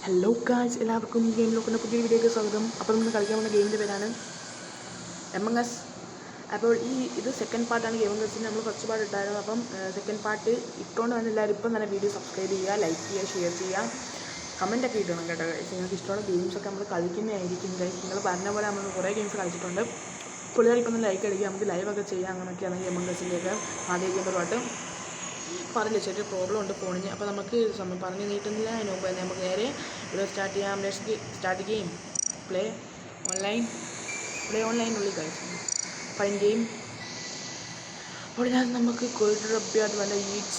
Hello guys, എല്ലാവർക്കും game ലോക്കിൻ്റെ പുതിയ വീഡിയോയ്ക്ക് സ്വാഗതം. അപ്പോൾ നമ്മൾ കളിക്കാൻ പോകുന്ന ഗെയിമിൻ്റെ പേരാണ് Among Us. അപ്പോൾ ഇത് സെക്കൻഡ് പാർട്ടാണ് ഗെയിം ഗസിന്. നമ്മൾ ഫസ്റ്റ് പാർട്ട് ഇട്ടായിരുന്നു. അപ്പം സെക്കൻഡ് പാർട്ട് ഇട്ടുകൊണ്ട് തന്നെ എല്ലാവരും ഇപ്പം തന്നെ വീഡിയോ സബ്സ്ക്രൈബ് ചെയ്യുക, ലൈക്ക് ചെയ്യുക, ഷെയർ ചെയ്യുക, കമൻറ്റൊക്കെ ഇടണം കേട്ടോ ഗൈസ്. നിങ്ങൾക്ക് ഇഷ്ടമുള്ള ഗെയിംസൊക്കെ നമ്മൾ കളിക്കുന്നതായിരിക്കും ഗൈസ്. നിങ്ങൾ പറഞ്ഞ പോലെ നമ്മൾ കുറേ ഗെയിംസ് കളിച്ചിട്ടുണ്ട്. പുള്ളിക്കാർ ഇപ്പം തന്നെ ലൈക്ക് അടിക്കുക, നമുക്ക് ലൈവൊക്കെ ചെയ്യാം. അങ്ങനെയൊക്കെയാണ് Among Usൻ്റെയൊക്കെ ആദ്യ ഗെയിമിൻ്റെ പാട്ട് പറഞ്ഞില്ല. ചെറിയ പ്രോബ്ലം ഉണ്ട് ഫോണിന്. അപ്പോൾ നമുക്ക് പറഞ്ഞു നീട്ടുന്നില്ല. അതിന് മുമ്പ് തന്നെ നമുക്ക് നേരെ ഇവിടെ സ്റ്റാർട്ട് ചെയ്യാം. സ്റ്റാർട്ട് ഗെയിം പ്ലേ ഓൺലൈനുള്ളിൽ കഴിച്ചു ഫൈൻ ഗെയിം. അപ്പോൾ ഞാൻ നമുക്ക് കൊഴുറബ്യാത് വേണ്ട ഈച്ച്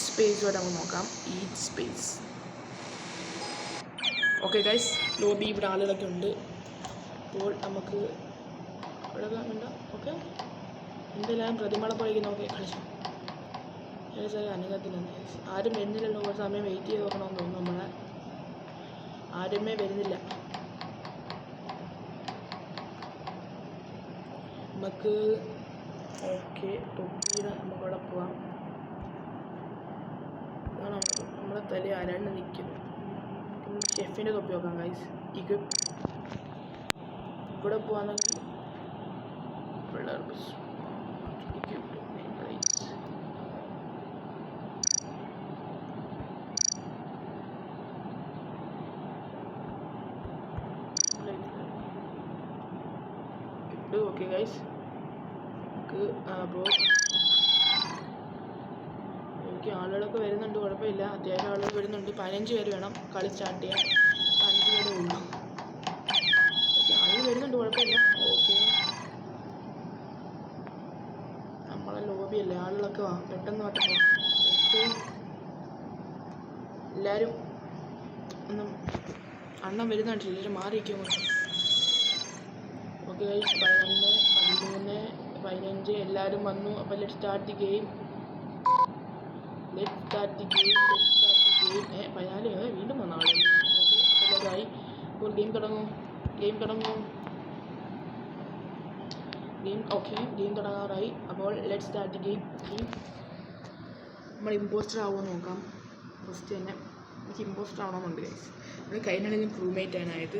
സ്പേസ് വരെ നമുക്ക് നോക്കാം. Each space okay guys. Lobby ഇവിടെ ആളുകളൊക്കെ ഉണ്ട്. അപ്പോൾ നമുക്ക് ഇവിടെ വേണ്ട. ഓക്കെ, എന്തെല്ലാം പ്രതിമകളെ പോയിരിക്കുന്നു. ഓക്കെ, കളിച്ചു. അനങ്ങത്തില്ലെന്ന് ആരും വരുന്നില്ലല്ലോ. കുറച്ച് സമയം വെയിറ്റ് ചെയ്ത് നോക്കണമെന്ന് തോന്നുന്നു. നമ്മളെ ആരുമേ വരുന്നില്ല. നമുക്ക് ഓക്കെ തൊപ്പിയുടെ നമുക്കവിടെ പോവാം. നമ്മളെ തല ആരാണ്ട് നിൽക്കും. ഷെഫിൻ്റെ തൊപ്പി നോക്കാം ഗൈസ്. ഇവിടെ പോവാണെങ്കിൽ ഓക്കെ ഗൈസ്. നമുക്ക് അപ്പോൾ എനിക്ക് ആളുകളൊക്കെ വരുന്നുണ്ട്, കുഴപ്പമില്ല. അത്യാവശ്യം ആളുകൾ വരുന്നുണ്ട്. 15 പേര് വേണം കളി സ്റ്റാർട്ട് ചെയ്യാൻ. 5 പേരേ ഉള്ളൂ. ഓക്കെ, ആളുകൾ വരുന്നുണ്ട്, കുഴപ്പമില്ല. ഓക്കെ, നമ്മളെ ലോബിയല്ലേ, ആളുകളൊക്കെ വാ, പെട്ടെന്ന് പെട്ടെന്ന് വാ. ഓക്കെ, എല്ലാവരും ഒന്നും അണ്ണം വരുന്നുണ്ട്. എല്ലാവരും മാറിയിരിക്കും. ഓക്കെ ഗൈസ്, 11, 13, 15 എല്ലാവരും വന്നു. അപ്പോൾ ലെറ്റ് സ്റ്റാർട്ട് ദി ഗെയിം. 14 വീണ്ടും വന്ന ആളുകൾ. ഓക്കെ, എല്ലാവരായി. ഇപ്പോൾ ഗെയിം തുടങ്ങും. ഓക്കെ, ഗെയിം തുടങ്ങാറായി. അപ്പോൾ ലെറ്റ് സ്റ്റാർട്ട് ദി ഗെയിം. നമ്മൾ ഇമ്പോസ്റ്റർ ആവുമെന്ന് നോക്കാം. ഫസ്റ്റ് തന്നെ എനിക്ക് ഇമ്പോസ്റ്റർ ആവണമെന്നുണ്ട് ഗൈസ്. നമ്മൾ കഴിഞ്ഞാണെങ്കിൽ ക്രൂമേറ്റ് ആണായത്.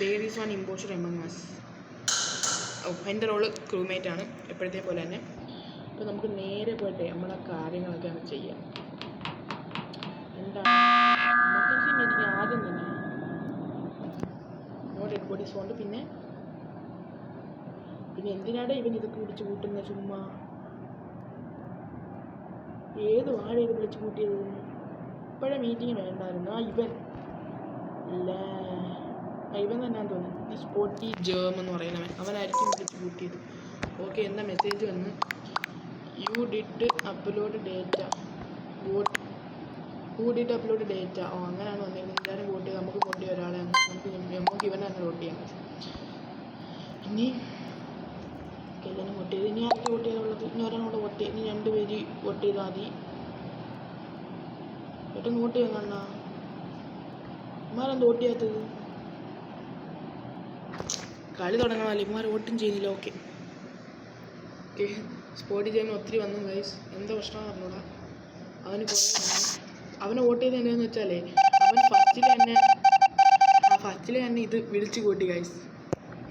There is one imposter among us. എൻ്റെ റോള് ക്രൂമേറ്റ് ആണ്, എപ്പോഴത്തെ പോലെ തന്നെ. അപ്പോൾ നമുക്ക് നേരെ പോയിട്ട് നമ്മളെ കാര്യങ്ങളൊക്കെ അങ്ങ് ചെയ്യാം. എന്താണ് എമർജൻസി മീറ്റിംഗ് ആദ്യം തന്നെ. നോ ഡെഡ് ബോഡീസ് കൊണ്ട് പിന്നെ എന്തിനാണ് ഇവൻ ഇതൊക്കെ വിളിച്ച് കൂട്ടുന്നത്? ചുമ്മാ ഏത് വാഴ ഇത് വിളിച്ച് കൂട്ടിയത്? ഇപ്പോഴേ മീറ്റിംഗ് വേണ്ടായിരുന്നു. ഇവൻ തന്നെയാന്ന് തോന്നുന്നു. ഈ സ്പോട്ടി ജേം എന്ന് പറയുന്നവൻ, അവനായിരിക്കും വിളിച്ച് കൂട്ടിയത്. ഓക്കെ, എന്താ മെസ്സേജ് വന്ന് you did upload data. Who did upload data. അങ്ങനെയാണ് വന്നിരിക്കുന്നത്. എല്ലാവരും വോട്ട് ചെയ്ത് നമുക്ക് വോട്ട് ചെയ്യാം ഒരാളെ. നമുക്ക് ഇവനെ തന്നെ വോട്ട് ചെയ്യാം. ഇനി എല്ലാവരും വോട്ട് ചെയ്ത്. ഇനി ആർക്ക് വോട്ട് ചെയ്തുള്ളത്? ഇനി ഒരാളോട് വോട്ട് ചെയ്ത്. ഇനി 2 പേര് വോട്ട് ചെയ്താൽ മതി. പെട്ടെന്ന് വോട്ട് ചെയ്യാൻ കാണാ. ഇമാരെന്ത് വോട്ട് ചെയ്യാത്തത്? കളി തുടങ്ങണമല്ലോ, ഇമാർ വോട്ടും ചെയ്യുന്നില്ല. ഓക്കെ, സ്പോട്ടി ചെയ്യുമ്പോൾ ഒത്തിരി വന്നു ഗൈസ്. എന്താ പ്രശ്നം പറഞ്ഞൂടാ. അവനെ വോട്ട് ചെയ്ത് എന്താണെന്ന് വെച്ചാലേ, അവൻ ഫസ്റ്റിൽ തന്നെ ഇത് വിളിച്ചു കൂട്ടി ഗൈസ്.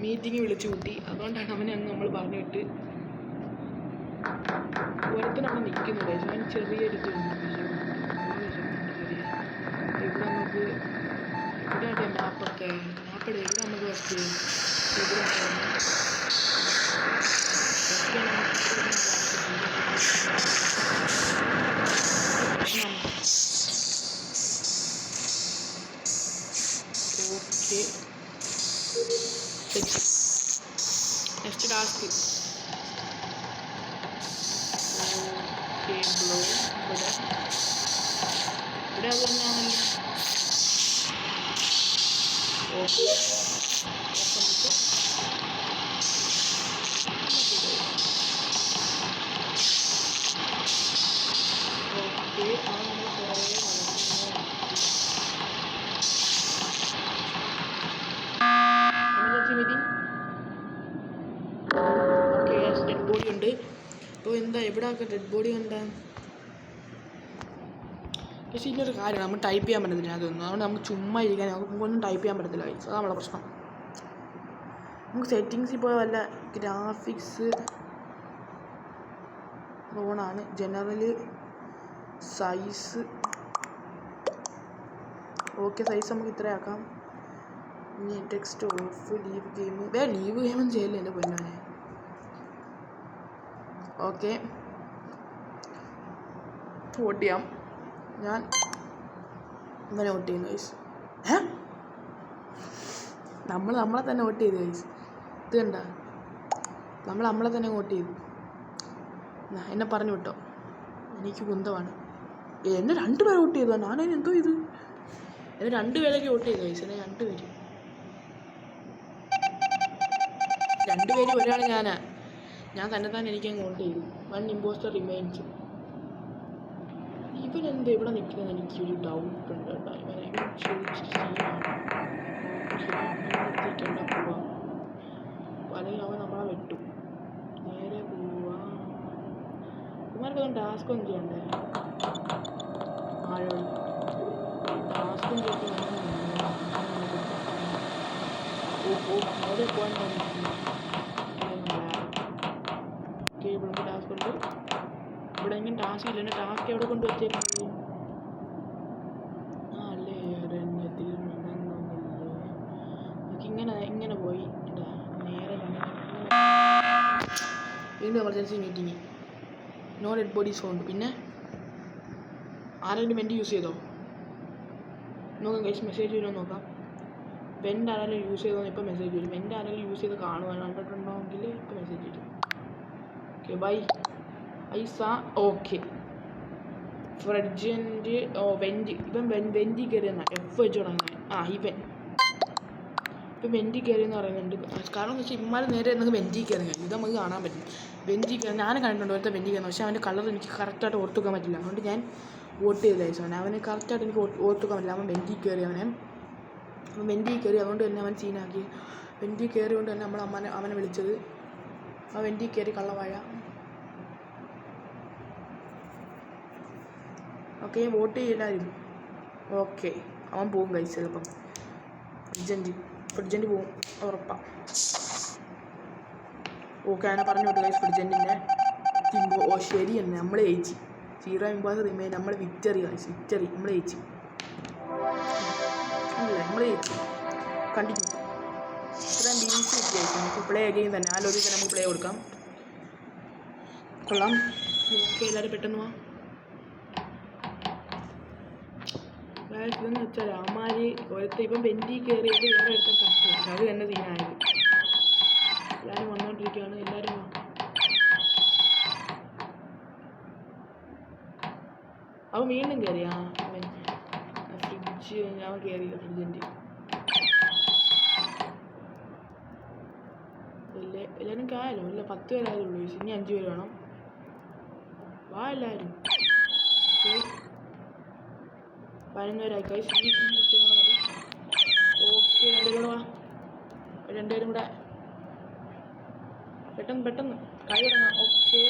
മീറ്റിംഗ് വിളിച്ചു കൂട്ടി. അതുകൊണ്ടാണ് അവനെ അന്ന് നമ്മൾ പറഞ്ഞു വിട്ട്. ഒരുത്തനവിടെ നിൽക്കുന്നു ഗൈസ്. അവൻ ചെറിയൊരിത് ഇവിടെ നമുക്ക് ഇവിടെ മാപ്പൊക്കെ ഇവിടെ നമുക്ക് first okay. Next task. Okay blow. ഇവിടെ അത് തന്നെയാണല്ലോ. Okay, emergency meeting. Okay, dead body ഉണ്ട്. അപ്പോൾ എന്താ എവിടെ ഡെഡ് ബോഡി കണ്ട? പക്ഷേ ഇതിനൊരു കാര്യമാണ്, നമ്മൾ ടൈപ്പ് ചെയ്യാൻ പറ്റത്തില്ല അതൊന്നും. അതുകൊണ്ട് നമുക്ക് ചുമ്മാ ഇരിക്കാൻ നമുക്കൊന്നും ടൈപ്പ് ചെയ്യാൻ പറ്റത്തില്ല ഗൈസ്. അതാണ് നമ്മളെ പ്രശ്നം. നമുക്ക് സെറ്റിങ്സിൽ പോയാൽ വല്ല ഗ്രാഫിക്സ് ഓണാണ്, ജനറൽ സൈസ് ഓക്കെ, സൈസ് നമുക്ക് ഇത്രയാക്കാം. ഇനി text off, leave game, leave ഗെയിമൊന്നും ചെയ്യല്ലേ എൻ്റെ പൊന്നാനെ. ഓക്കെ, വോട്ട് ചെയ്യാം. ഞാൻ ഇങ്ങനെ വോട്ട് ചെയ്യുന്നു ഗൈസ്. നമ്മളെ തന്നെ വോട്ട് ചെയ്തു ഗൈസ്. ഇത് കണ്ട, നമ്മളെ തന്നെ വോട്ട് ചെയ്തു. എന്നെ പറഞ്ഞു വിട്ടോ, എനിക്ക് കുന്തമാണ്. എന്നെ 2 പേരെ വോട്ട് ചെയ്തോ? ഞാനതിന് എന്തോ ഇത്, എന്നെ 2 പേരൊക്കെ വോട്ട് ചെയ്തു ഗൈസ്. എന്നെ 2 പേര് ഒരാൾ ഞാൻ തന്നെ എനിക്കങ്ങ് വോട്ട് ചെയ്തു. 1 ഇമ്പോസ്റ്റർ റിമൈൻസ്. ഇവനെന്താ ഇവിടെ നിൽക്കുന്നത്? എനിക്കൊരു ഡൗട്ട് ഉണ്ട് കേട്ടോ. ഇവനെ എത്തിക്കേണ്ട പോവാം, അല്ലെങ്കിൽ അവൻ നമ്മളെ വെട്ടും. നേരെ പോവാം. ഇവന്മാർക്കൊന്നും ടാസ്ക് ഒന്നും ചെയ്യണ്ടേ? ആഴോളി ടാസ്കും ചെയ്ത് അവിടെ പോകാൻ ഇവിടെ ടാസ്ക് ഉണ്ട്. ഇവിടെ എങ്ങനെ ടാസ്ക് ഇല്ല, എൻ്റെ ടാസ്ക് എവിടെ കൊണ്ട് വെച്ചേക്കുന്നത്? അല്ലേ അരണ്യത്തിൽ ഇങ്ങനെ പോയി നേരെ വീണ്ടും emergency meeting, no dead bodies found. പിന്നെ ആരെങ്കിലും വെൻറ്റ് യൂസ് ചെയ്തോ നോക്കാം ഗൈസ്, മെസ്സേജ് വരുമോ നോക്കാം. വെൻറ്റ് ആരെങ്കിലും യൂസ് ചെയ്തോ? ഇപ്പോൾ മെസ്സേജ് വരും. വെൻറ്റ് ആരെങ്കിലും യൂസ് ചെയ്ത് കാണുവാൻ കണ്ടിട്ടുണ്ടോയെങ്കിൽ ഇപ്പോൾ മെസ്സേജ് വരും. ഓക്കെ ബൈ ഐസ. ഓക്കെ ഫ്രഡ്ജൻറ്റ് വെൻറ്റ്, ഇപ്പം വെൻറ്റി കയറിയെന്നാ എഫ് വെച്ച് തുടങ്ങാൻ. ഇപ്പം വെൻറ്റി കയറിയെന്ന് പറയുന്നുണ്ട്. കാരണം എന്ന് വെച്ചാൽ ഇമ്മാർ നേരെ നമുക്ക് വെൻറ്റി കയറി കഴിയും. ഇത് നമുക്ക് കാണാൻ പറ്റും. വെൻറ്റി കയറി ഞാൻ കണ്ടിട്ടുണ്ട് ഒരുത്ത വെൻറ്റി കയറുന്നത്. പക്ഷേ അവൻ്റെ കളർ എനിക്ക് കറക്റ്റായിട്ട് ഓർത്ത് വെക്കാൻ പറ്റില്ല. അതുകൊണ്ട് ഞാൻ വോട്ട് ചെയ്ത അവനെ. അവന് കറക്റ്റായിട്ട് എനിക്ക് ഓർത്ത് വെക്കാൻ പറ്റില്ല. അവൻ വെൻറ്റി കയറി, അവൻ വെൻറ്റി കയറി. അതുകൊണ്ട് തന്നെ അവൻ സീനാക്കി. വെൻറ്റി കയറിയോണ്ട് തന്നെ നമ്മൾ അവനെ വിളിച്ചത്. ആ വെൻറ്റി കയറി കള്ളവായ. ഓക്കെ, വോട്ട് ചെയ്യില്ലാരും. ഓക്കെ, അവൻ പോവും കഴിച്ച് ചിലപ്പം. ഫ്രിഡ്ജൻറ്റ് പോവും ഉറപ്പാണ്. ഓക്കെ, അവനെ പറഞ്ഞു വിട്ടു കഴിച്ച് ഫ്രിഡ്ജൻറ്റിൻ്റെ തിമ്പോ. ശരി തന്നെ, നമ്മൾ ജയിച്ചു. 0 ഇമ്പോസ് റിമൈൻ, നമ്മൾ വിക്ടറി കഴിച്ച്. വിക്ടറി നമ്മൾ ജയിച്ചു. അല്ലേ, നമ്മൾ ജയിച്ചു. കണ്ടിന്യൂ. ഇത്രയും ബീച്ച് ജയിച്ചു. നമുക്ക് പ്ലേ അഗെയിൻ തന്നെ. ആ ലോബിക്ക് നമുക്ക് പ്ലേ കൊടുക്കാം. കൊള്ളാം. ഓക്കെ, എല്ലാവരും പെട്ടെന്ന് വാ. ഇതെന്ന് വെച്ചാൽ അമ്മാര് ഒരുത്ത ഇപ്പം വെൻറ്റി കയറിയിട്ട് വേറെ ഒരുത്തൻ കഷ്ടം. അത് തന്നെ സീനായത്. എല്ലാവരും വന്നുകൊണ്ടിരിക്കുകയാണ്. എല്ലാവരും അവൻ വീണ്ടും കയറി. അവൻ ഫ്രിഡ്ജ് അവൻ കയറിയില്ല. ഫ്രിഡ്ജിൻ്റെ എല്ലാവരും കായല്ലോ. ഇല്ല 10 പേരായതുള്ളൂ. ഇനി 5 പേര് വേണം. വാ എല്ലാവരും. 11 പേരായി കഴിച്ച്. മതി. ഓക്കെ, 2 പേരും കൂടെ വാ. 2 പേരും കൂടെ പെട്ടെന്ന് കൈ ഇടണം. ഓക്കെ,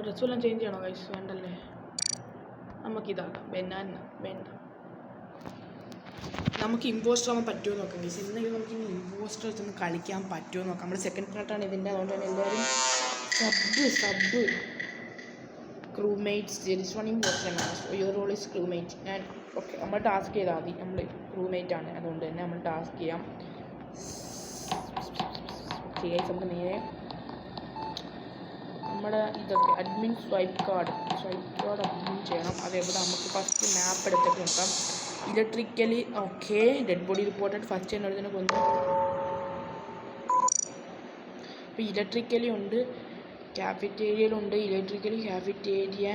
ഡ്രസ്സ് വല്ലതും ചേഞ്ച് ചെയ്യണോ കഴിച്ച്? വേണ്ടല്ലേ, നമുക്കിതാക്കാം. വേണ്ട, നമുക്ക് ഇമ്പോസ്റ്റർ ആവാൻ പറ്റുമോ നോക്കാം ഗൈസ്. ഇന്നെങ്കിൽ നമുക്ക് ഇനി ഇമ്പോസ്റ്റർ വെച്ചൊന്ന് കളിക്കാൻ പറ്റുമോ നോക്കാം. നമ്മൾ സെക്കൻഡ് പാർട്ടാണ് ഇതിൻ്റെ. അതുകൊണ്ട് തന്നെ എല്ലാവരും സബ് crewmates. There's one impostor your role is crewmate. ഞാൻ ഓക്കെ, നമ്മൾ ടാസ്ക് ചെയ്താൽ മതി. നമ്മൾ ക്രൂമേറ്റ് ആണ്, അതുകൊണ്ട് തന്നെ നമ്മൾ ടാസ്ക് ചെയ്യാം. ഗൈസ്, നമുക്ക് നേരെ നമ്മുടെ ഇതൊക്കെ അഡ്മിൻ സ്വൈപ്പ് കാർഡ് അഡ്മിൻ ചെയ്യണം. അതെവിടെ നമുക്ക് ഫസ്റ്റ് മാപ്പ് എടുത്തിട്ട് നോക്കാം. Electrically okay, dead body reported. First തന്നെ എടുത്തതിനെ കൊന്നു. അപ്പോൾ ഇലക്ട്രിക്കലി ഉണ്ട്, കാഫറ്റേരിയയിലുണ്ട്. Electrically, cafeteria,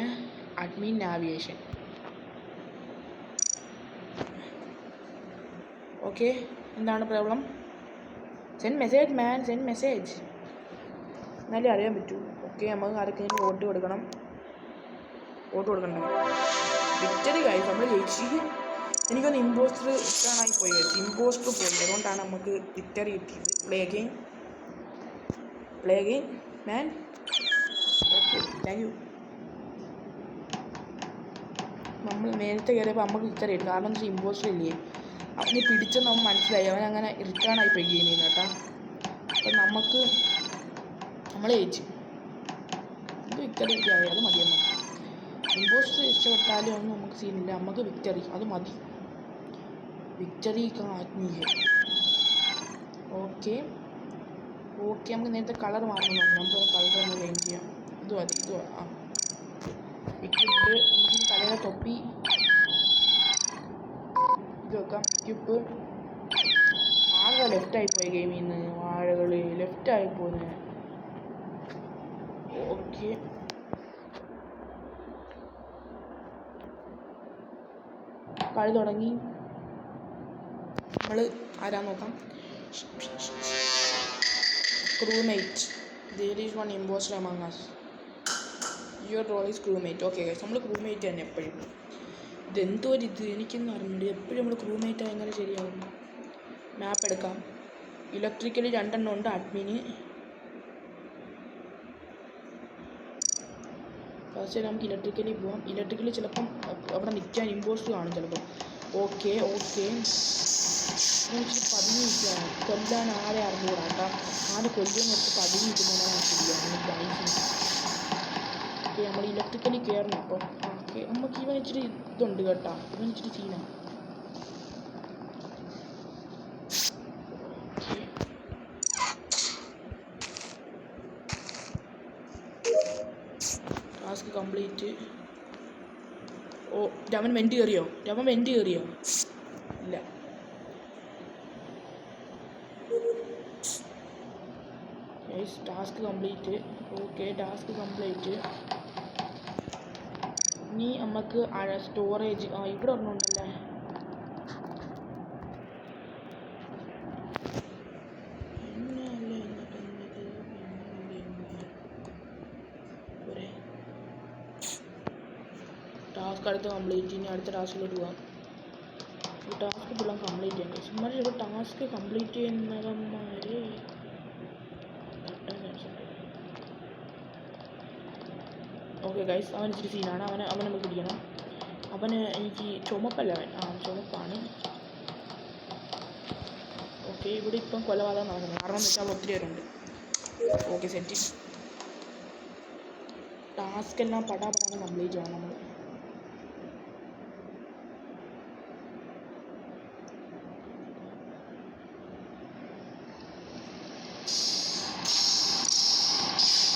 admin, navigation. Okay, എന്താണ് problem? Send message man, send message. എന്നാലേ അറിയാൻ പറ്റൂ. ഓക്കെ, നമുക്ക് ആർക്കെങ്കിലും വോട്ട് കൊടുക്കണം. വിക്ടറി ഗൈസ്, നമ്മൾ ജയിച്ചു. എനിക്കൊന്ന് ഇമ്പോസ്റ്റർ ഇഷ്ടമായി പോയി. ഇമ്പോസ്റ്റർ പോയി, അതുകൊണ്ടാണ് നമുക്ക് വിക്ടറി കിട്ടിയത്. Play again man. Okay, thank you. നമ്മൾ നേരത്തെ കയറിയപ്പോൾ നമുക്ക് വിക്ടറി ആയിരുന്നു. കാരണം എന്താ വെച്ചാൽ ഇമ്പോസ്റ്റർ ഇല്ലേ, അവന് പിടിച്ചെന്ന് നമുക്ക് മനസ്സിലായി. അവൻ അങ്ങനെ റിട്ടേൺ ആയിപ്പോയി ഗെയിമിൽ നിന്ന് കേട്ടോ. അപ്പം നമുക്ക് നമ്മൾ ജയിച്ചു. നമുക്ക് വിക്ടറി കിട്ടിയാൽ അത് മതി. നമുക്ക് ഇമ്പോസ്റ്റർ രക്ഷപ്പെട്ടാലും ഒന്നും നമുക്ക് സീനില്ല. നമുക്ക് വിക്ടറി അത് മതി. വിക്ടറി ആത്മീയ. ഓക്കെ നമുക്ക് നേരത്തെ കളർ മാറണം. നമുക്ക് കളർ ഒന്ന് ചേഞ്ച് ചെയ്യാം. ഇത് മതി. ആ ഇക്വിപ്പ് നമുക്ക് തലയുടെ തൊപ്പി ഇത് വെക്കാം. ഇക്വിപ്പ് ആകെ ലെഫ്റ്റായിപ്പോയി ഗെയിമിൽ നിന്ന്. വാഴകൾ ലെഫ്റ്റായിപ്പോയി. ഓക്കെ കളി തുടങ്ങി. നമ്മൾ ആരാന്ന് നോക്കാം. Crewmate. there is one imposter among us. your role is crewmate. Okay guys, നമ്മൾ ക്രൂമേറ്റ് തന്നെ എപ്പോഴും. ഇതെന്തോ ഇത് എനിക്കൊന്നും അറിഞ്ഞില്ല. എപ്പോഴും നമ്മൾ ക്രൂമേറ്റ് ആയി എങ്ങനെ ശരിയാവും. മാപ്പ് എടുക്കാം. ഇലക്ട്രിക്കലി 2 എണ്ണം ഉണ്ട്. അഡ്മിന് ഫസ്റ്റ് നമുക്ക് ഇലക്ട്രിക്കലി പോവാം. ഇലക്ട്രിക്കലി ചിലപ്പം അവിടെ നിൽക്കാൻ ഇമ്പോസ്റ്റർ കാണും ചിലപ്പം. ഓക്കെ ഇച്ചിരി പതിഞ്ഞ് നിൽക്കുകയാണ്. കൊല്ലാൻ ആരെ അറിഞ്ഞൂടാ കേട്ടോ. ആരെ കൊല്ലുമെന്ന് വെച്ച് പതിഞ്ഞ് നിൽക്കുന്നതാണ് ശരിയാണ്. ഓക്കെ നമ്മൾ ഇലക്ട്രിക്കലി കയറണം. അപ്പം ഓക്കെ നമുക്ക് ഇവൻ ഇച്ചിരി ഇതുണ്ട് കേട്ടോ. ഇവൻ ഇച്ചിരി സീനാണ്. Task complete. ഓ രമൻ വെൻ്റ് കയറിയോ? ഇല്ല. Task complete. Okay task complete. ഇനി നമുക്ക് സ്റ്റോറേജ് ഇവിടെ ഒരെണ്ണമുണ്ടല്ലേ. ടാസ്ക് അടുത്ത് കംപ്ലീറ്റ്. ഇനി അടുത്ത ടാസ്കിലോട്ട് പോകാം. ഈ ടാസ്ക് ഫുള്ളും കംപ്ലീറ്റ് ചെയ്യാൻ. ചുമ്മാ ഒരു ടാസ്ക് കംപ്ലീറ്റ് ചെയ്യുന്നവന്മാർ ഓക്കെ ഗൈസ്, അവൻ ഇച്ചിരി സീനാണ്. അവനെ നമുക്ക് പിടിക്കണം. അവന് എനിക്ക് ചുമപ്പല്ല, അവൻ ചുമപ്പാണ്. ഓക്കെ ഇവിടെ ഇപ്പം കൊലപാതകം നടക്കുന്നത്. കാരണം എന്ന് വെച്ചാൽ ഒത്തിരി പേരുണ്ട്. Okay set. ടാസ്ക് എല്ലാം പടാപടാണ് കംപ്ലീറ്റ് ചെയ്യണം നമ്മൾ.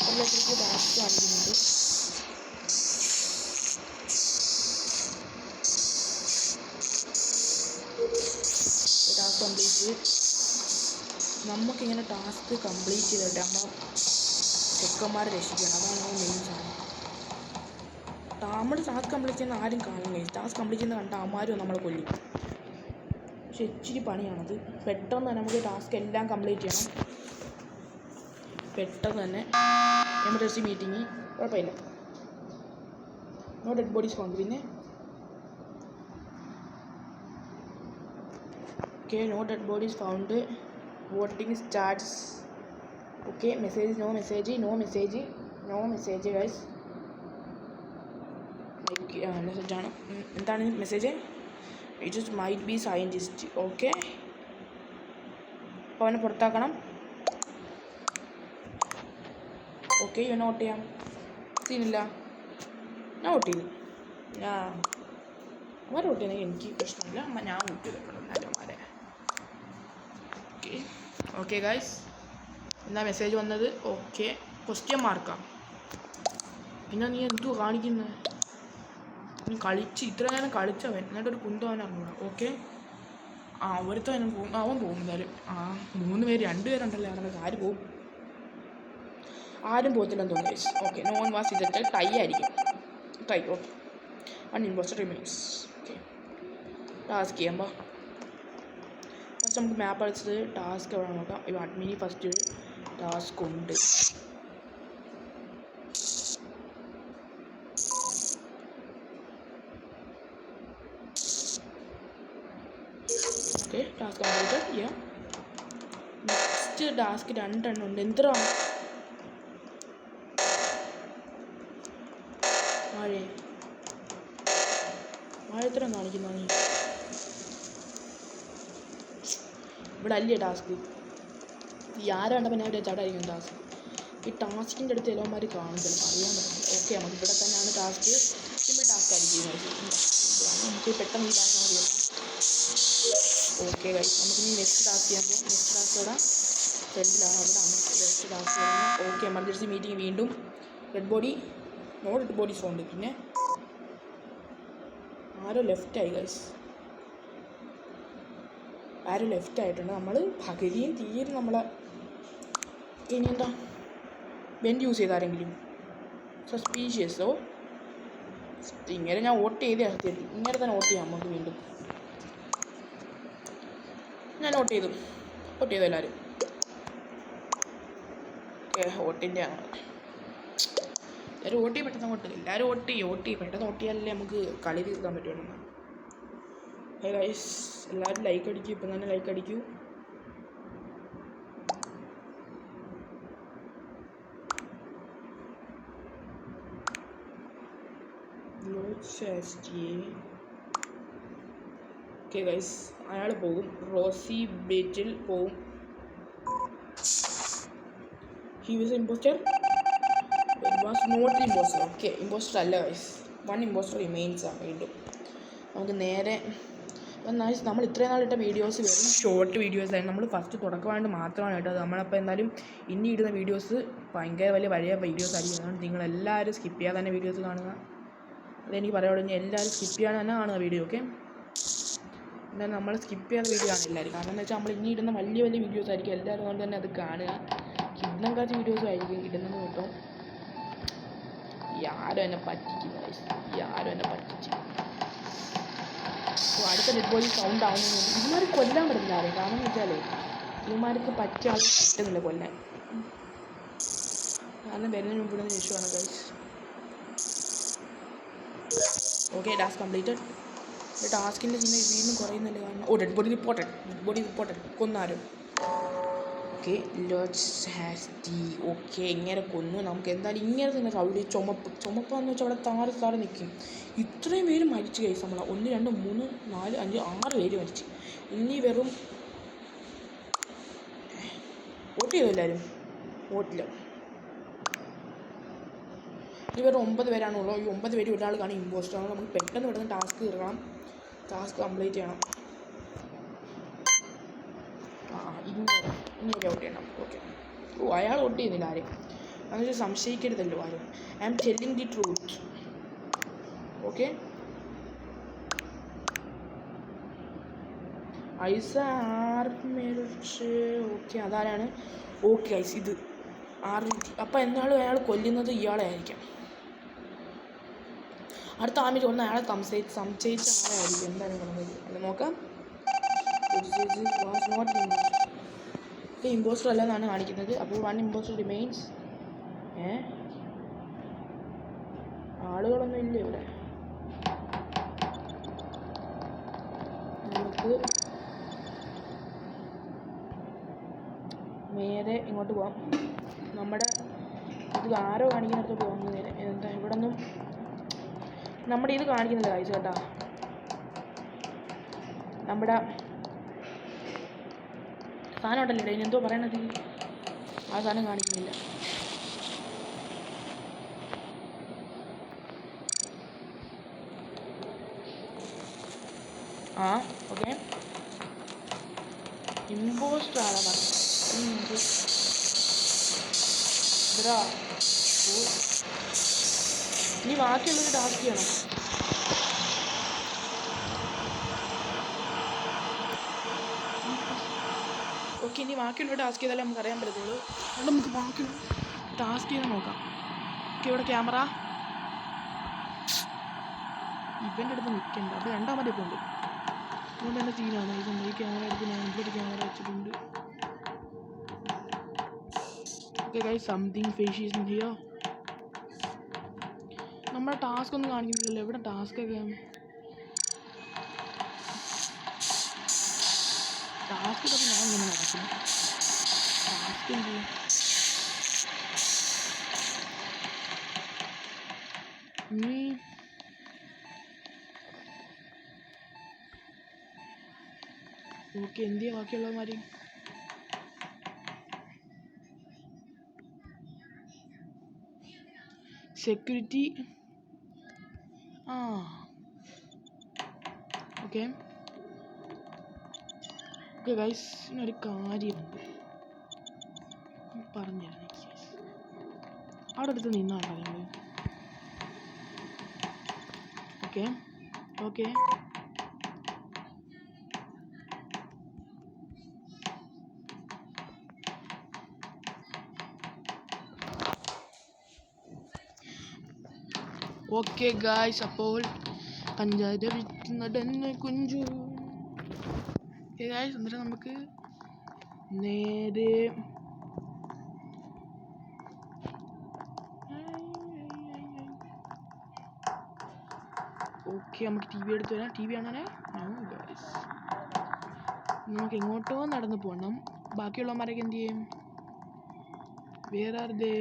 എല്ലാത്തിനും ടാസ്ക് കാണിക്കുന്നുണ്ട്. Task complete. നമുക്കിങ്ങനെ ടാസ്ക് കംപ്ലീറ്റ് ചെയ്തിട്ട് നമ്മൾ ചെക്കന്മാരെ രക്ഷിക്കണം. അതാണ് മെയിൻ സാധനം. നമ്മൾ ടാസ്ക് കംപ്ലീറ്റ് ചെയ്യുന്ന ആരും കാണുന്നില്ല. ടാസ്ക് കംപ്ലീറ്റ് ചെയ്യുന്ന കണ്ട അമാരും നമ്മളെ കൊല്ലും. പക്ഷെ ഇച്ചിരി പണിയാണത്. പെട്ടെന്ന് തന്നെ നമുക്ക് ടാസ്ക് എല്ലാം കംപ്ലീറ്റ് ചെയ്യണം. പെട്ടെന്ന് തന്നെ എമർജൻസി മീറ്റിംഗ്. കുഴപ്പമില്ല. No dead bodies found. പിന്നെ okay no dead bodies found. Voting starts. Okay message no message guys. മെസ്സേജാണ്. എന്താണ് message? It is might be scientist. Okay അപ്പോൾ അവനെ പുറത്താക്കണം. ഓക്കെ ഇവ നോട്ട് ചെയ്യാം. സീനില്ല. ഞാൻ വോട്ട് ചെയ്തു. അവരെ വോട്ട് ചെയ്യുന്നെങ്കിൽ എനിക്ക് പ്രശ്നമില്ല. ഞാൻ വോട്ട് ചെയ്തിട്ടുണ്ട് അവന്മാരെ. ഓക്കെ ഗൈസ്, എന്താ മെസ്സേജ് വന്നത്? ഓക്കെ ക്വസ്റ്റ്യൻ മാർക്കാണ്. പിന്നെ നീ എന്തുവാ കാണിക്കുന്നത്? നീ കളിച്ച് ഇത്ര നേരം കളിച്ചവൻ എന്നിട്ടൊരു കുന്തവൻ അറിഞ്ഞൂടാ. ഓക്കെ ഒരുത്തവനും പോകും. അവൻ പോകും എന്തായാലും. 3 പേര് 2 പേരുണ്ടല്ലോ. അവിടെ ആര് പോകും? ആരും പോകത്തില്ലെന്ന് തോന്നുന്നു. Okay no one was ejected. Tie ആയിരിക്കും. Tie. Okay one impostor remains. Okay task ചെയ്യുമ്പോൾ ഫസ്റ്റ് നമുക്ക് മാപ്പ് അടിച്ചത് ടാസ്ക് എവിടെ നോക്കാം. ഇപ്പോൾ അഡ്മിനി ഫസ്റ്റ് ടാസ്ക് ഉണ്ട്. Okay task completed. ചെയ്യാം. നെക്സ്റ്റ് ടാസ്ക് 2 എണ്ണം ഉണ്ട്. എന്തിനാണ് ആഴത്തരം കാണിക്കുന്ന നീ ഇവിടെ അല്ലേ ടാസ്ക്? ഈ ആരും കണ്ടപ്പോൾ ഞാൻ ഇവിടെ ചാടായിരിക്കും ടാസ്ക്. ഈ ടാസ്കിൻ്റെ അടുത്ത് ചിലവന്മാർ കാണും, ചിലപ്പോൾ അറിയാൻ പറ്റില്ല. ഓക്കെ, നമുക്ക് ഇവിടെ തന്നെയാണ് ടാസ്ക്. സിമ്പിൾ ടാസ്ക് ആയിരിക്കും. നമുക്ക് പെട്ടെന്ന് ഈ ടാസ്ക് മതി. ഓക്കെ ഗൈസ്, നമുക്കിനി നെക്സ്റ്റ് ടാസ്ക് ചെയ്യുമ്പോൾ നെക്സ്റ്റ് ടാസ്ക് ഇവിടെ ഫ്രണ്ടിലാണ്. അവിടെയാണ് നെക്സ്റ്റ് ടാസ്ക് വരുന്നത്. ഓക്കെ, എമർജൻസി മീറ്റിംഗ് വീണ്ടും. Dead body, no dead body found. പിന്നെ ആരോ ലെഫ്റ്റായി ഗൈസ്, ആരോ ലെഫ്റ്റ് ആയിട്ടുണ്ട്. നമ്മൾ പകുതിയും തീരെ നമ്മളെ ഇനി എന്താ വെൻറ്റ് യൂസ് ചെയ്ത് ആരെങ്കിലും സസ്പീഷ്യസോ? ഇങ്ങനെ ഞാൻ വോട്ട് ചെയ്തേ തരും. ഇങ്ങനെ തന്നെ വോട്ട് ചെയ്യാം നമുക്ക് വീണ്ടും. ഞാൻ വോട്ട് ചെയ്തു എല്ലാവരും. വോട്ടിൻ്റെ ആണ് എല്ലാവരും വോട്ട് ചെയ്യും. പെട്ടെന്ന് വോട്ട് എല്ലാവരും വോട്ട് ചെയ്യും. പെട്ടെന്ന് വോട്ട് ചെയ്യാനല്ലേ നമുക്ക് കളി തീർക്കാൻ പറ്റുള്ളൂ. ഹേ ഗൈസ്, എല്ലാവരും ലൈക്ക് അടിക്കൂ. ഇപ്പം തന്നെ ലൈക്ക് അടിക്കൂ. ഓക്കെ ഗൈസ്, അയാൾ പോകും. റോസി ബേറ്റിൽ പോകും. He was impostor. It was not impostor. Okay, impostor അല്ല ഗൈസ്. 1 ഇമ്പോസ്റ്റർ റിമെയിൻസ് ആണ്. വീണ്ടും നമുക്ക് നേരെ നമ്മൾ ഇത്രയും നാളിട്ട വീഡിയോസ് വെറും ഷോർട്ട് വീഡിയോസായിരുന്നു. നമ്മൾ ഫസ്റ്റ് തുടക്കമായിട്ട് മാത്രമാണ് കേട്ടത്. നമ്മളപ്പോൾ എന്തായാലും ഇനി ഇടുന്ന വീഡിയോസ് ഭയങ്കര വലിയ വീഡിയോസ് ആയിരിക്കും. അതുകൊണ്ട് നിങ്ങളെല്ലാവരും സ്കിപ്പ് ചെയ്യാതെ തന്നെ വീഡിയോസ് കാണുക. അതെനിക്ക് പറയാനുള്ളൂ. ഇനി എല്ലാവരും സ്കിപ്പ് ചെയ്യാതെ തന്നെ കാണുക വീഡിയോ. ഓക്കെ, എന്തായാലും നമ്മൾ സ്കിപ്പ് ചെയ്യാത്ത വീഡിയോ ആണ് എല്ലാവരും. കാരണം എന്ന് വെച്ചാൽ നമ്മൾ ഇനി ഇടുന്ന വലിയ വീഡിയോസ് ആയിരിക്കും. എല്ലാവരും കൊണ്ട് തന്നെ അത് കാണുക. കിഡ്നം കാച്ച് വീഡിയോസും ആയിരിക്കും ഇടുന്നത് കേട്ടോ. ആരും എന്നെ പറ്റിക്കുന്നു. അപ്പോൾ അടുത്ത ഡെഡ് ബോഡി സൗണ്ട് ആവുന്നുണ്ട്. ഇവന്മാർ കൊല്ലാൻ പറ്റില്ല ആരെയും. കാരണം എന്ന് വെച്ചാൽ ഇവന്മാർക്ക് പറ്റിയ ആൾ കിട്ടുന്നില്ല കൊല്ലാൻ. കാരണം വരുന്നതിന് മുമ്പ് ഇടുന്ന issue guys. Okay, task completed. ടാസ്കിൻ്റെ ചിഹ്നം വീണ്ടും കുറയുന്നില്ല. കാരണം ഡെഡ് ബോഡി റിപ്പോർട്ടഡ് കൊന്നാരും. ഓക്കെ, ഓക്കെ, ഇങ്ങനെ കൊന്നു. നമുക്ക് എന്തായാലും ഇങ്ങനെ തന്നെ അവിടെ ചുമപ്പാന്ന് വെച്ചാൽ അവിടെ താറ് നിൽക്കും. ഇത്രയും പേര് മരിച്ചു ഗൈസ്. നമ്മൾ 1 2 3 4 5 6 പേര് മരിച്ചു. ഇനി വെറും വോട്ട് ചെയ്തു എല്ലാവരും. വോട്ടില്ല. ഇനി വെറും 9 പേരാണുള്ളൂ. ഈ 9 പേര് ഒരാൾ കാണും ഇമ്പോസ്റ്റർ ആണ്. നമുക്ക് പെട്ടെന്ന് ടാസ്ക് തീർക്കണം. ടാസ്ക് കംപ്ലീറ്റ് ചെയ്യണം. ഇങ്ങനെ വോട്ട് ചെയ്യണം. ഓക്കെ, അയാൾ വോട്ട് ചെയ്യുന്നില്ല ആരും. അങ്ങനെ സംശയിക്കരുതല്ലോ ആരും. I am telling the truth. Okay, ഐസ ആർമെൽച്ച്. ഓക്കെ, അതാരാണ്? ഓക്കെ ഐസ്, ഇത് അപ്പം എന്നാലും അയാൾ കൊല്ലുന്നത് ഇയാളെ ആയിരിക്കാം. അടുത്ത ആമിൽ കൊന്ന അയാളെ സംശയിച്ച ആളായിരിക്കും എന്തായാലും കൊന്നത്. അല്ല, നോക്കാം. ഇമ്പോസ്റ്റർ അല്ലെന്നാണ് കാണിക്കുന്നത്. അപ്പോൾ 1 ഇമ്പോസ്റ്റർ റിമെയിൻസ്. ആളുകളൊന്നും ഇല്ല ഇവിടെ. നമുക്ക് നേരെ ഇങ്ങോട്ട് പോവാം. നമ്മുടെ ഇത് ആരോ കാണിക്കുന്നിടത്ത് പോകുന്നു. നേരെ എന്താ ഇവിടെ ഒന്നും നമ്മുടെ ഇത് കാണിക്കുന്നില്ല കാഴ്ച കേട്ടാ. നമ്മുടെ സാധനം ഉണ്ടല്ലോ, ഇനി എന്തോ പറയണത്, ആ സാധനം കാണിക്കുന്നില്ല. ഓക്കെ, ഇമ്പോസ്റ്റർ ആളാ പറഞ്ഞത്. ഇനി ബാക്കിയുള്ളൊരു ടാസ്ക് ചെയ്യണം. ഓക്കെ, ഇനി ബാക്കിയുള്ള ടാസ്ക് ചെയ്താലേ നമുക്ക് അറിയാൻ പറ്റത്തുള്ളൂ. അതുകൊണ്ട് നമുക്ക് ബാക്കി ടാസ്ക് ചെയ്ത് നോക്കാം. ഓക്കെ, ഇവിടെ ക്യാമറ ഇവൻ്റെ അടുത്ത് നിൽക്കണ്ട. അപ്പോൾ 2ാമത് ഇപ്പോൾ ഉണ്ട്. അതുകൊണ്ട് തന്നെ സീനാണ്. ഇതുണ്ട്, ഈ ക്യാമറ എടുത്ത് ഞാൻ ഇവിടെ ക്യാമറ വെച്ചിട്ടുണ്ട്. Okay guys, something fish here. നമ്മുടെ ടാസ്ക് ഒന്നും കാണിക്കുന്നില്ലല്ലോ. എവിടെ ടാസ്കൊക്കെ? ടാസ്ക് ഇതൊക്കെ ഞാൻ ഇങ്ങനെ നടക്കുന്നു. ടാസ്ക് എന്ത് ചെയ്യും? ഓക്കെ, എന്തിയാ ബാക്കിയുള്ളവന്മാർ? സെക്യൂരിറ്റി. ആ ഓക്കെ ഓക്കെ ഗൈസ്, ഇതിനൊരു കാര്യമുണ്ട് പറഞ്ഞുതരാം. അവിടെ അടുത്ത് നിന്നാണോ നിങ്ങൾ? ഓക്കെ ഓക്കെ ഓക്കെ ഗായ്സ്, അപ്പോൾ പഞ്ചായത്ത് നടന്ന് കുഞ്ചു. ഓക്കെ ഗായ്സ്, എന്നിട്ട് നമുക്ക് നേരെ ഓക്കെ നമുക്ക് ടി വി എടുത്ത് വരാം. ടി വി ആണേ. ഗായ്സ്, നമുക്ക് എങ്ങോട്ടോ നടന്നു പോകണം. ബാക്കിയുള്ളവന്മാരൊക്കെ എന്ത് ചെയ്യും? വേറെ ആരുടെ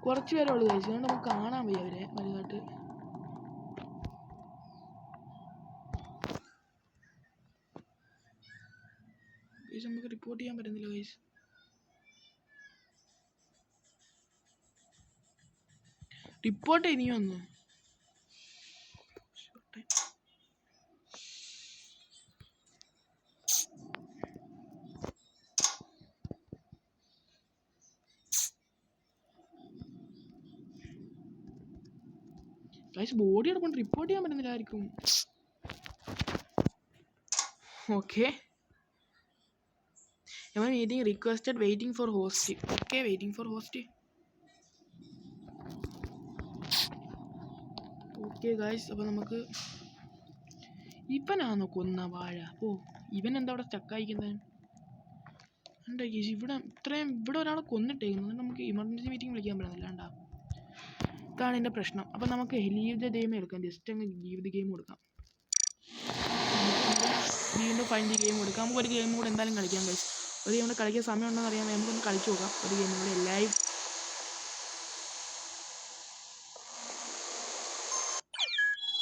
കുറച്ച് പേരേ ഉള്ളൂ ഗൈസ്, അതുകൊണ്ട് നമുക്ക് കാണാൻ വയ്യ അവരെ വലുതായിട്ട്. ഗൈസ് നമുക്ക് റിപ്പോർട്ട് ചെയ്യാൻ പറ്റുന്നില്ല ഗൈസ്. റിപ്പോർട്ട് ഇനിയും വന്നു. ഗൈസ് ബോഡി എടുക്കൊണ്ട് റിപ്പോർട്ട് ചെയ്യാൻ പറ്റുന്നില്ല ആയിരിക്കും. Okay, meeting requested, waiting for host. Okay, waiting for host. Okay guys, അപ്പോൾ നമുക്ക് ഇവനാണോ കൊന്ന വാഴ? ഓ, ഇവൻ എന്താ അവിടെ സ്റ്റക്കായിരിക്കുന്നത്? എന്താ ഗൈസ് ഇവിടെ ഒരാളെ കൊന്നിട്ടേക്കുന്നത്, നമുക്ക് ഇമർജൻസി മീറ്റിംഗ് വിളിക്കാൻ പറ്റുന്നില്ല. വേണ്ട, ഇതാണ് എൻ്റെ പ്രശ്നം. അപ്പം നമുക്ക് ലീവ് ദ ഗെയിം എടുക്കാം. ജസ്റ്റ് അങ്ങ് ലീവ് ദ ഗെയിം കൊടുക്കാം. വീണ്ടും ഫൈൻഡ് ദി ഗെയിം കൊടുക്കാം. നമുക്ക് ഒരു ഗെയിം കൂടെ എന്തായാലും കളിക്കാം ഗൈസ്. ഒരു ഗെയിം കൂടെ കളിക്കാൻ സമയം ഉണ്ടെന്ന് അറിയാൻ നമുക്കൊന്ന് കളിച്ചു നോക്കാം. ഒരു ഗെയിം കൂടെ live.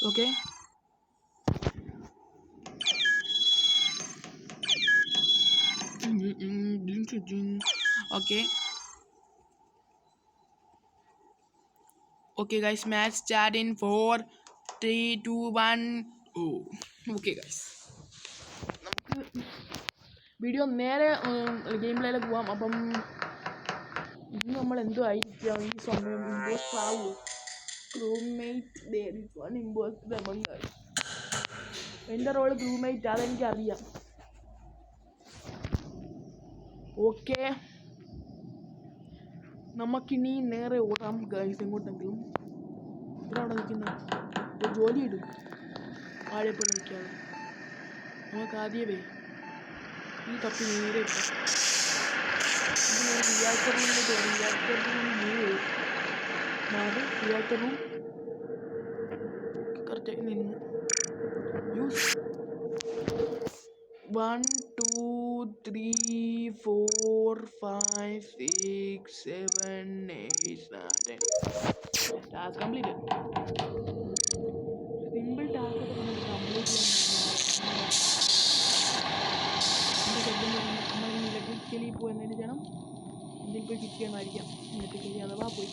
Okay okay okay guys, match start in 4 3 2 1. Oh okay guys, നമുക്ക് വീഡിയോ നേരെ ഗെയിമിലേക്ക് പോവാം. അപ്പം ഇന്ന് നമ്മൾ എന്തോ ആയിരിക്കാം ഈ സമയം? ഇമ്പോസ്റ്റർ ആവൂ? Crewmate, impostor among us. എൻ്റെ റോള് ക്രൂമേറ്റ്, അതെനിക്കറിയാം. ഓക്കെ, നമുക്കിനി നേരെ ഓടാം ഗൈസ്. എങ്ങോട്ടെങ്കിലും. ഇവിടെ അവിടെ നിൽക്കുന്ന ജോലി ഇടും ആഴെപ്പോലെ നിൽക്കാതെ. നമുക്ക് ആദ്യമേ ഈ തപ്പി നേരെ റിയാക്ടർ റൂമിലേക്ക് വരും. റിയാക്ടർ റൂമിൽ ലീവ് മാറി റിയാക്ടർ റൂം കറക്റ്റായി നിന്ന് use 1 2 3 4 5 6 7 8 9 10. Task complete. Simple task ഒക്കെ നമുക്ക് കംപ്ലീറ്റ് ചെയ്യാൻ ഇലക്ട്രിക്കലി പോകുന്നതിന് ചെയ്യണം. ഇതിൽ പോയി കിക്ക് ചെയ്യണമായിരിക്കാം. ഇലക്ട്രിക്കലി അഥവാ പോയി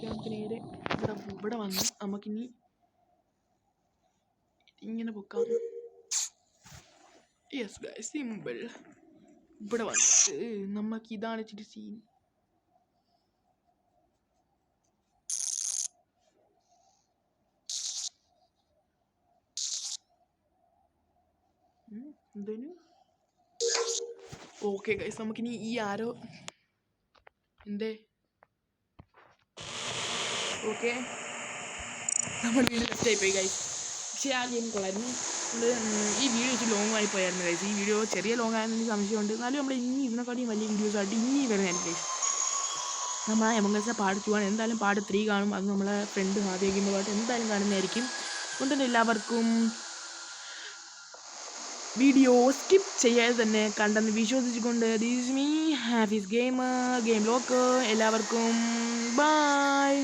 നമുക്ക് നേരെ ഇവിടെ വന്ന് നമുക്കിനി ഇങ്ങനെ പൊക്കാം. Yes guys, simple. ഇവിടെ വന്നിട്ട് നമുക്ക് ഇതാണ് ഇച്ചിരി സീൻ. എന്തേനു? ഓക്കെ ഗൈസ്, നമുക്കിനി ഈ ആരോ എന്തേ ഓക്കെ നമ്മൾ വീണ്ടും ലെഫ്റ്റ് ആയിപ്പോയി ഗൈസ്. പക്ഷേ ആ ഗെയിം കൊള്ളായിരുന്നു. ഈ വീഡിയോ വെച്ച് ലോങ് ആയി പോയായിരുന്നു ഗൈസ്. ഈ വീഡിയോ ചെറിയ ലോങ് ആയെന്ന് എനിക്ക് സംശയമുണ്ട്. എന്നാലും നമ്മൾ ഇനി ഇതിനെക്കാട്ടിയും വലിയ വീഡിയോസായിട്ട് ഇനി വരുന്നതായിരിക്കും ഗൈസ്. നമ്മൾ ആ എമംഗ് അസിന്റെ പാർട്ട് 2 ആണ്. എന്തായാലും പാർട്ട് 3 കാണും. അത് നമ്മളെ ഫ്രണ്ട് ആദ്യ ഗെയിമുമായിട്ട് എന്തായാലും കാണുന്നതായിരിക്കും. അതുകൊണ്ട് എല്ലാവർക്കും വീഡിയോ സ്കിപ്പ് ചെയ്യാതെ തന്നെ കണ്ടെന്ന് വിശ്വസിച്ചുകൊണ്ട് this me Hafiz gamer game locker. എല്ലാവർക്കും ബൈ.